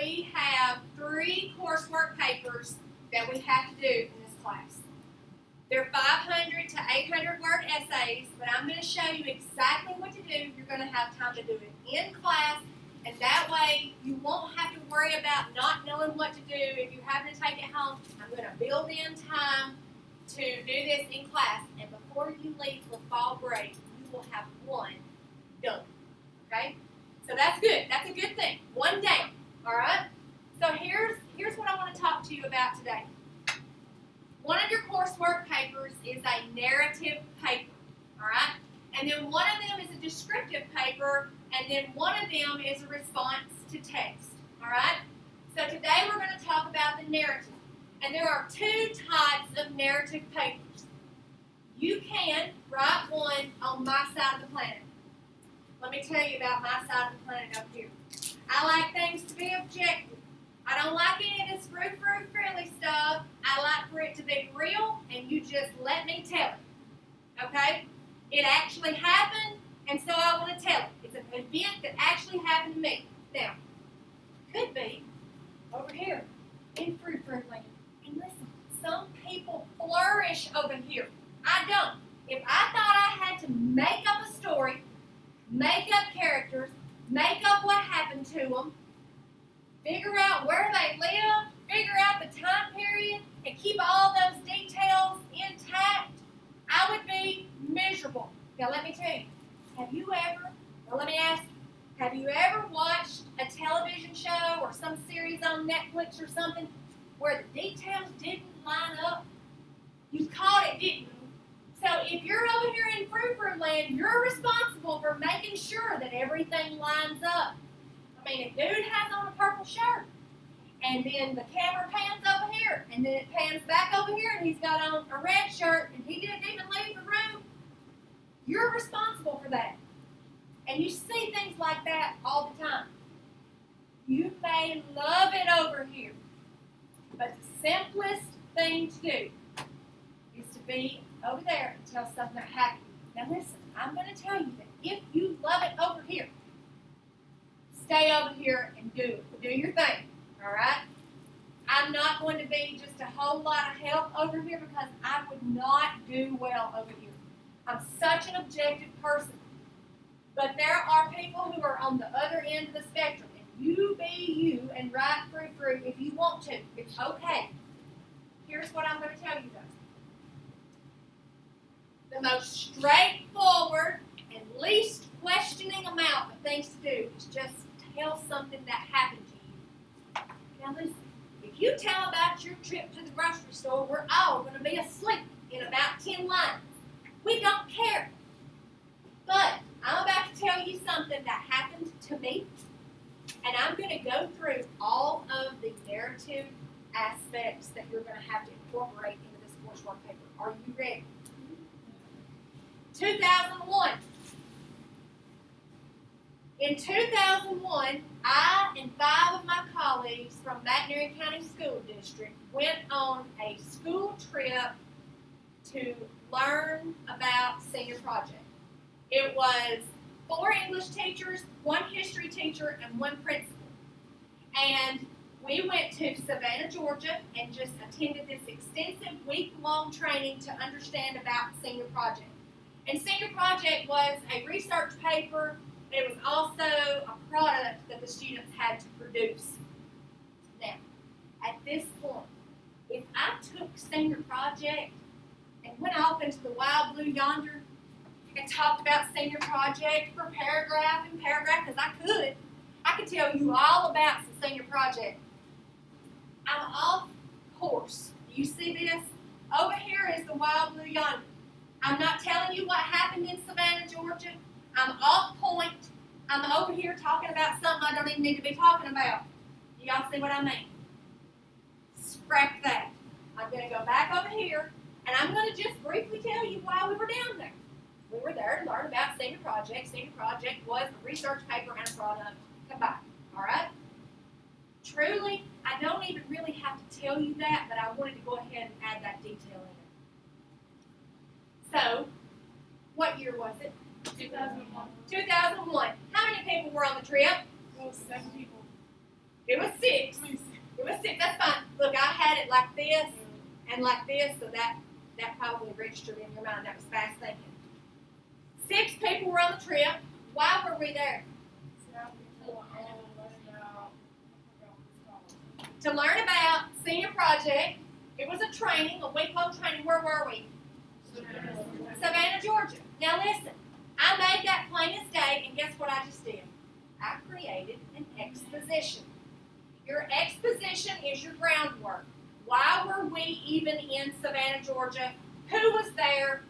we have 3 coursework papers that we have to do in this class. They're 500 to 800 word essays, but I'm going to show you exactly what to do. You're going to have time to do it in class, and that way you won't have to worry about not knowing what to do if you happen to take it home. I'm going to build in time to do this in class, and before you leave for fall break, you will have 1 done. Okay? So that's good. That's a good thing. 1 down. All right? So here's what I want to talk to you about today. One of your coursework papers is a narrative paper. All right? And then one of them is a descriptive paper, and then one of them is a response to text. All right? So today we're going to talk about the narrative. And there are 2 types of narrative papers. You can write one on my side of the planet. Let me tell you about my side of the planet up here. I like things to be objective. I don't like any of this frilly stuff. I like for it to be real, and you just let me tell it. Okay? It actually happened, and so I want to tell it. It's an event that actually happened to me. Now, could be over here in fruit land. And listen, some people flourish over here. I don't. If I thought I had to make up a story, make up characters, make up what happened to them, figure out where they live, figure out the time period, and keep all those details intact, I would be miserable. Now let me tell you, let me ask you, have you ever watched a television show or some series on Netflix or something where the details didn't line up? You caught it, didn't you? So if you're over here in fruit land, you're responsible for making sure that everything lines up. I mean, if dude has on a purple shirt, and then the camera pans over here, and then it pans back over here, and he's got on a red shirt, and he didn't even leave the room, you're responsible for that. And you see things like that all the time. You may love it over here, but the simplest thing to do is to be over there and tell something that happened. Now listen, I'm going to tell you that if you love it over here, stay over here and do it. Do your thing, all right? I'm not going to be just a whole lot of help over here because I would not do well over here. I'm such an objective person. But there are people who are on the other end of the spectrum. And you be you and write through if you want to. It's okay. Here's what I'm going to tell you though. The most straightforward and least questioning amount of things to do is just tell something that happened to you. Now listen, if you tell about your trip to the grocery store, we're all going to be asleep in about 10 lines. We don't care. But I'm about to tell you something that happened to me, and I'm going to go through all of the narrative aspects that you're going to have to incorporate into this coursework paper. Are you ready? 2001. In 2001, I and 5 of my colleagues from McNairy County School District went on a school trip to learn about senior project. It was 4 English teachers, 1 history teacher, and 1 principal. And we went to Savannah, Georgia, and just attended this extensive week-long training to understand about senior project. And senior project was a research paper, but it was also a product that the students had to produce. Now, at this point, if I took senior project and went off into the wild blue yonder and talked about senior project for paragraph and paragraph, because I could tell you all about some senior project. I'm off course. You see this? Over here is the wild blue yonder. I'm not telling you what happened in Savannah, Georgia. I'm off point. I'm over here talking about something I don't even need to be talking about. Do y'all see what I mean? Scrap that. I'm going to go back over here, and I'm going to just briefly tell you why we were down there. We were there to learn about senior project. Senior project was a research paper and a product combined. All right? Truly, I don't even really have to tell you that, but I wanted to go ahead and add that detail in. So, what year was it? 2001. 2001. How many people were on the trip? Well, 7 people. It was 6. It was 6. That's fine. Look, I had it like this and like this, so that probably registered in your mind. That was fast thinking. 6 people were on the trip. Why were we there? To learn about senior project. It was a training, a week-long training. Where were we? Savannah, Georgia. Now listen, I made that plain as day, and guess what I just did? I created an exposition. Your exposition is your groundwork. Why were we even in Savannah, Georgia? Who was there?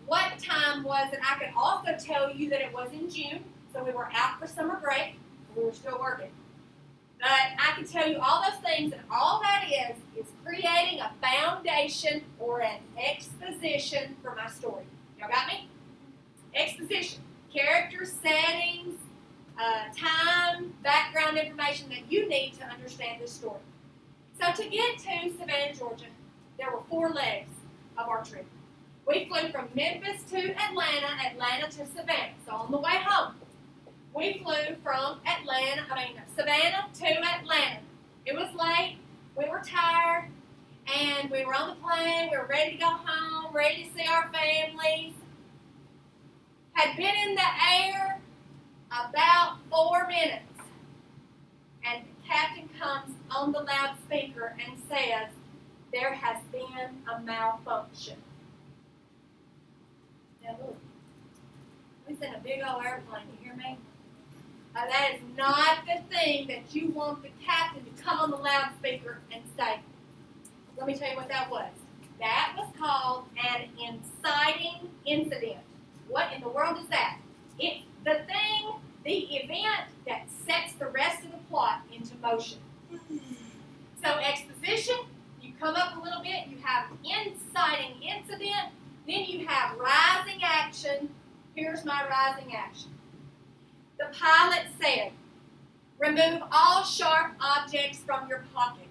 What time was it? I could also tell you that it was in June, so we were out for summer break. We were still working. But I can tell you all those things, and all that is creating a foundation or an exposition for my story. Y'all got me? Exposition. Characters, settings, time, background information that you need to understand this story. So to get to Savannah, Georgia, there were 4 legs of our trip. We flew from Memphis to Atlanta, Atlanta to Savannah. So on the way home, we flew from Savannah to Atlanta. It was late, we were tired, and we were on the plane, we were ready to go home, ready to see our families. Had been in the air about 4 minutes, and the captain comes on the loudspeaker and says, there has been a malfunction. Now look, we was in a big old airplane, you hear me? That is not the thing that you want the captain to come on the loudspeaker and say. Let me tell you what that was. That was called an inciting incident. What in the world is that? It's the event that sets the rest of the plot into motion. So exposition, you come up a little bit, you have inciting incident, then you have rising action. Here's my rising action. The pilot said, remove all sharp objects from your pockets.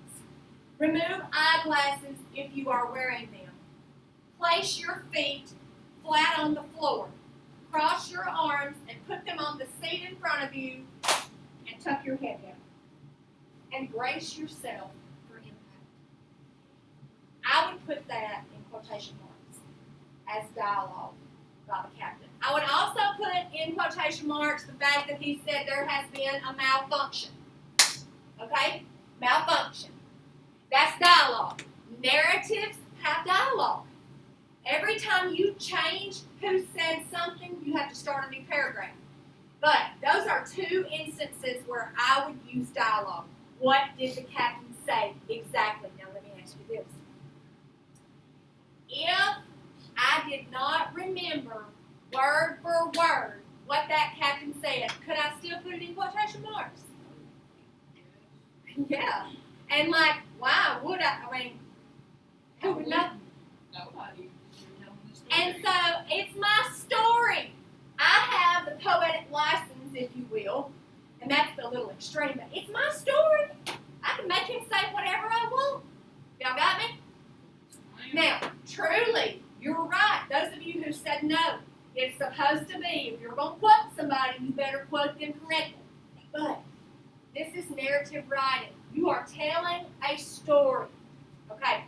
Remove eyeglasses if you are wearing them. Place your feet flat on the floor. Cross your arms and put them on the seat in front of you and tuck your head down. And brace yourself for impact. I would put that in quotation marks as dialogue by the captain. I would also put in quotation marks the fact that he said there has been a malfunction. Okay? Malfunction. That's dialogue. Narratives have dialogue. Every time you change who said something, you have to start a new paragraph. But those are 2 instances where I would use dialogue. What did the captain say exactly? Now let me ask you this. If I did not remember word for word what that captain said, could I still put it in quotation marks? Yeah. And like, why would I? I mean, who would know? Nobody. And so it's my story. I have the poetic license, if you will, and that's a little extreme, but it's my story. I can make him say whatever I want. Y'all got me? Now, truly, you're right. Those of you who said no, it's supposed to be, if you're going to quote somebody, you better quote them correctly. But this is narrative writing. You are telling a story. Okay.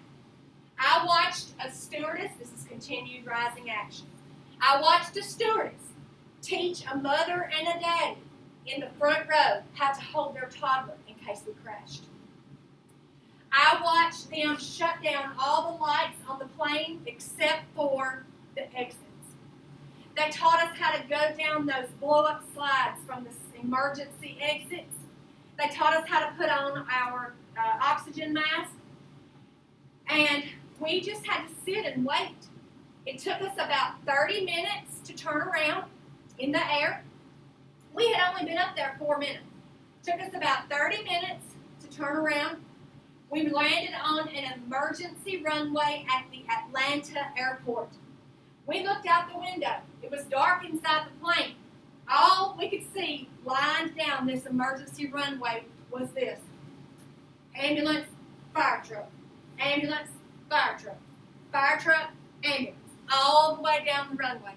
I watched a stewardess, this is continued rising action. I watched a stewardess teach a mother and a daddy in the front row how to hold their toddler in case we crashed. I watched them shut down all the lights on the plane except for the exits. They taught us how to go down those blow-up slides from the emergency exits. They taught us how to put on our oxygen mask. And we just had to sit and wait. It took us about 30 minutes to turn around in the air. We had only been up there 4 minutes. It took us about 30 minutes to turn around. We landed on an emergency runway at the Atlanta airport. We looked out the window. It was dark inside the plane. All we could see lined down this emergency runway was this. Ambulance, fire truck. Ambulance, fire truck, ambulance. All the way down the runway.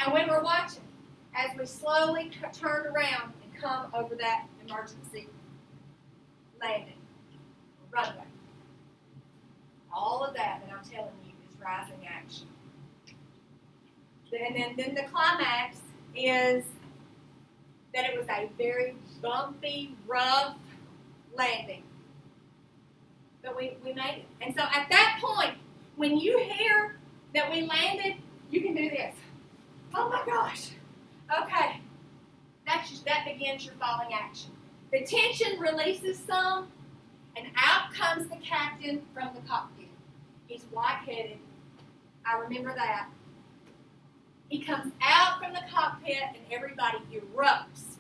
And we were watching as we slowly turned around and come over that emergency landing, runway. All of that I'm telling you is rising action. And then the climax is that it was a very bumpy, rough landing. But we made it. And so at that point, when you hear that we landed, you can do this. Oh my gosh. Okay. That begins your falling action. The tension releases some, and out comes the captain from the cockpit. He's white-headed. I remember that. He comes out from the cockpit, and everybody erupts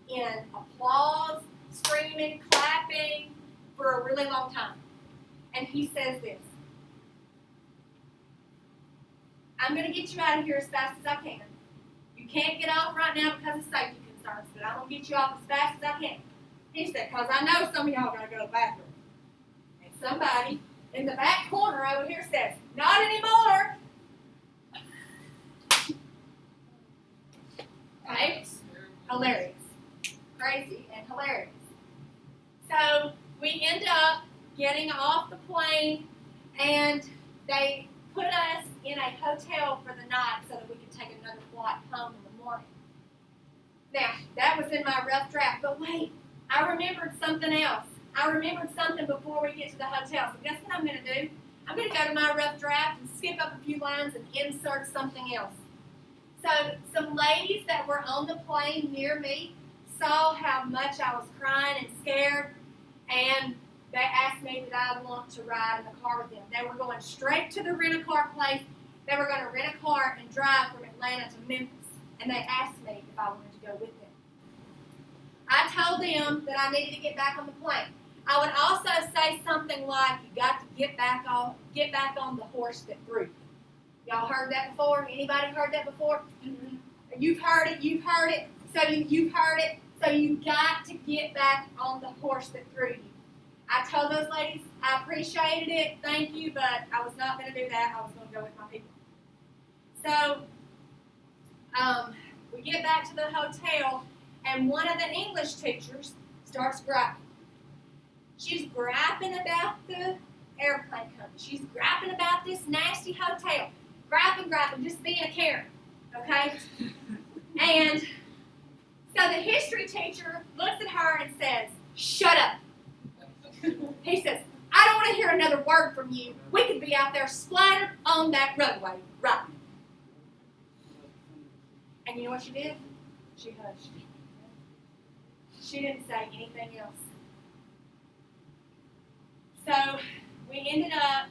in applause, screaming, clapping for a really long time. And he says this: I'm going to get you out of here as fast as I can. You can't get off right now because of safety concerns, but I'm going to get you off as fast as I can. He said, because I know some of y'all are going to go to the bathroom. And somebody in the back corner over here says, not anymore. Okay? Hilarious. Crazy and hilarious. So we end up getting off the plane, and they put us in a hotel for the night so that we could take another flight home in the morning. Now, that was in my rough draft, but wait, I remembered something else. I remembered something before we get to the hotel. So guess what I'm going to do? I'm going to go to my rough draft and skip up a few lines and insert something else. So some ladies that were on the plane near me saw how much I was crying and scared, and they asked me did I want to ride in the car with them. They were going straight to the rent-a-car place. They were going to rent a car and drive from Atlanta to Memphis, and they asked me if I wanted to go with them. I told them that I needed to get back on the plane. I would also say something like, you got to get back on the horse that threw you. Y'all heard that before? Anybody heard that before? Mm-hmm. You've heard it. So you've heard it. So you got to get back on the horse that threw you. I told those ladies I appreciated it, thank you, but I was not going to do that. I was going to go with my people. So we get back to the hotel, and one of the English teachers starts griping. She's griping about the airplane company. She's griping about this nasty hotel. Griping, just being a Karen, okay? And so the history teacher looks at her and says, shut up. He says, I don't want to hear another word from you. We could be out there splattered on that runway, right? And you know what she did? She hushed. She didn't say anything else. So we ended up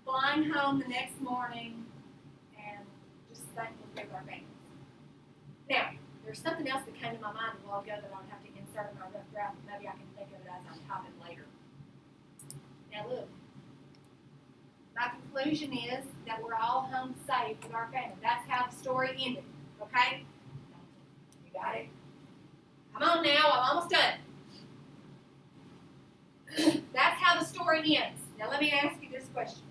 flying home the next morning and just thankful for our families. Now, there's something else that came to my mind a while ago that I would have to insert in my rough draft, and maybe I can think of it as I'm typing later. Now look, my conclusion is that we're all home safe with our family. That's how the story ended, okay? You got it? Come on now, I'm almost done. That's how the story ends. Now let me ask you this question.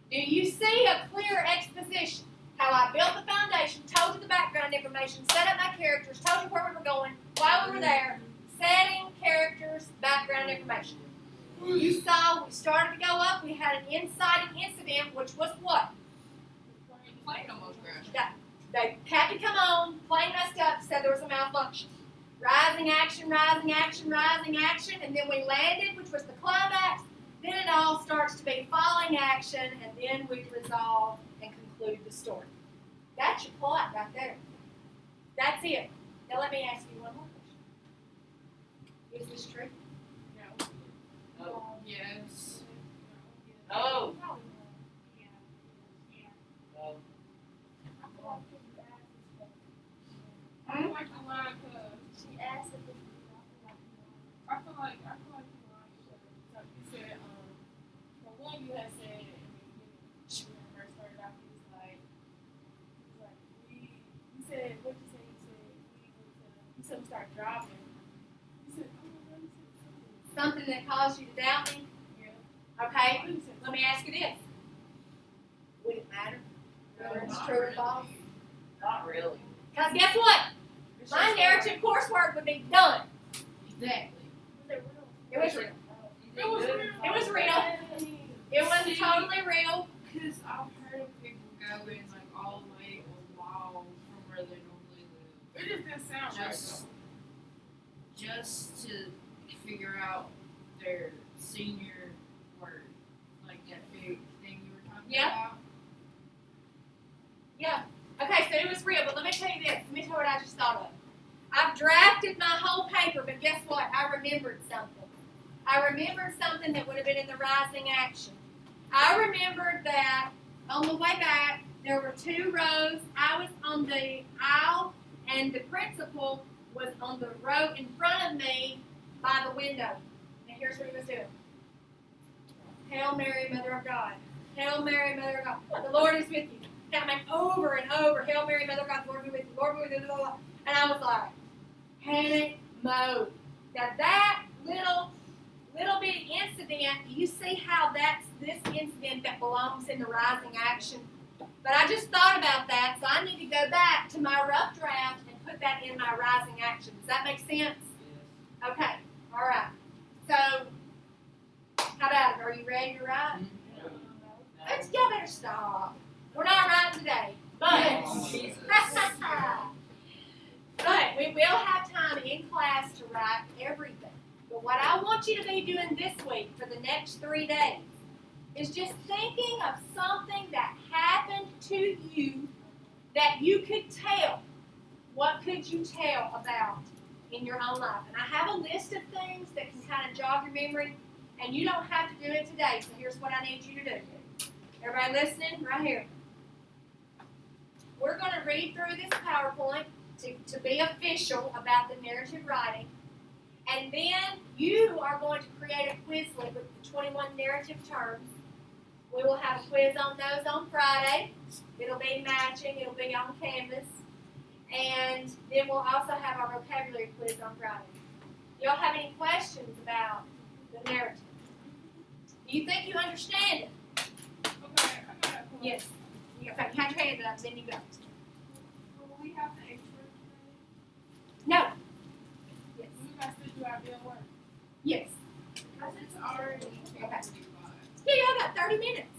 Do you see a clear exposition? How I built the foundation, told you the background information, set up my characters, told you where we were going, why we were there, setting, characters, background information. You saw we started to go up, we had an inciting incident, which was what? Plane almost crashed. They had to come on, plane messed up, said there was a malfunction. Rising action, rising action, rising action, and then we landed, which was the climax. Then it all starts to be falling action, and then we resolve and conclude the story. That's your plot right there. That's it. Now let me ask you one more question. Is this true? No. No. Yes. No. No. I feel like you lied because She asked if it I feel like you lied because you said for one you had said in the beginning when we first started out you said what you said you said we started driving. You said Something that caused you to doubt me? Yeah. Okay. Let me ask you this. Would it matter whether it's true or false? Not really. Because guess what? My narrative coursework would be done. Exactly. It was real. It was real. It was real. It was totally real. Because I've heard of people going like all the way a while from where they normally live. It just didn't sound right Just to figure out their senior word. Like that big thing you were talking Yeah. about. Yeah. Okay, so it was real, but let me tell you this. Let me tell you what I just thought of. I've drafted my whole paper, but guess what? I remembered something. I remembered something that would have been in the rising action. I remembered that on the way back, there were 2 rows. I was on the aisle, and the principal was on the row in front of me by the window. And here's what he was doing. Hail Mary, Mother of God. Hail Mary, Mother of God. The Lord is with you. I mean, over and over. Hail Mary, Mother of God. The Lord be with you. Lord be with you. Blah, blah, blah. And I was like, panic mode. Now that little bitty incident, you see how that's this incident that belongs in the rising action. But I just thought about that, so I need to go back to my rough draft and put that in my rising action. Does that make sense? Yes. Okay. All right. So, how about it? Are you ready to write? Let's y'all better stop. We're not writing today, but but we will have time in class to write everything. But what I want you to be doing this week for the next 3 days is just thinking of something that happened to you that you could tell. What could you tell about in your own life? And I have a list of things that can kind of jog your memory, and you don't have to do it today. So here's what I need you to do. Everybody listening? Right here. We're going to read through this PowerPoint to be official about the narrative writing. And then you are going to create a Quizlet with the 21 narrative terms. We will have a quiz on those on Friday. It'll be matching. It'll be on Canvas. And then we'll also have our vocabulary quiz on Friday. Y'all have any questions about the narrative? Do you think you understand it? Okay, I got a question. Yes. Okay, count your hand up, then you go. Will we have the extra today? No. Yes. We got to do our bill work. Yes. Because it's already 2:45. Yeah, y'all got 30 minutes.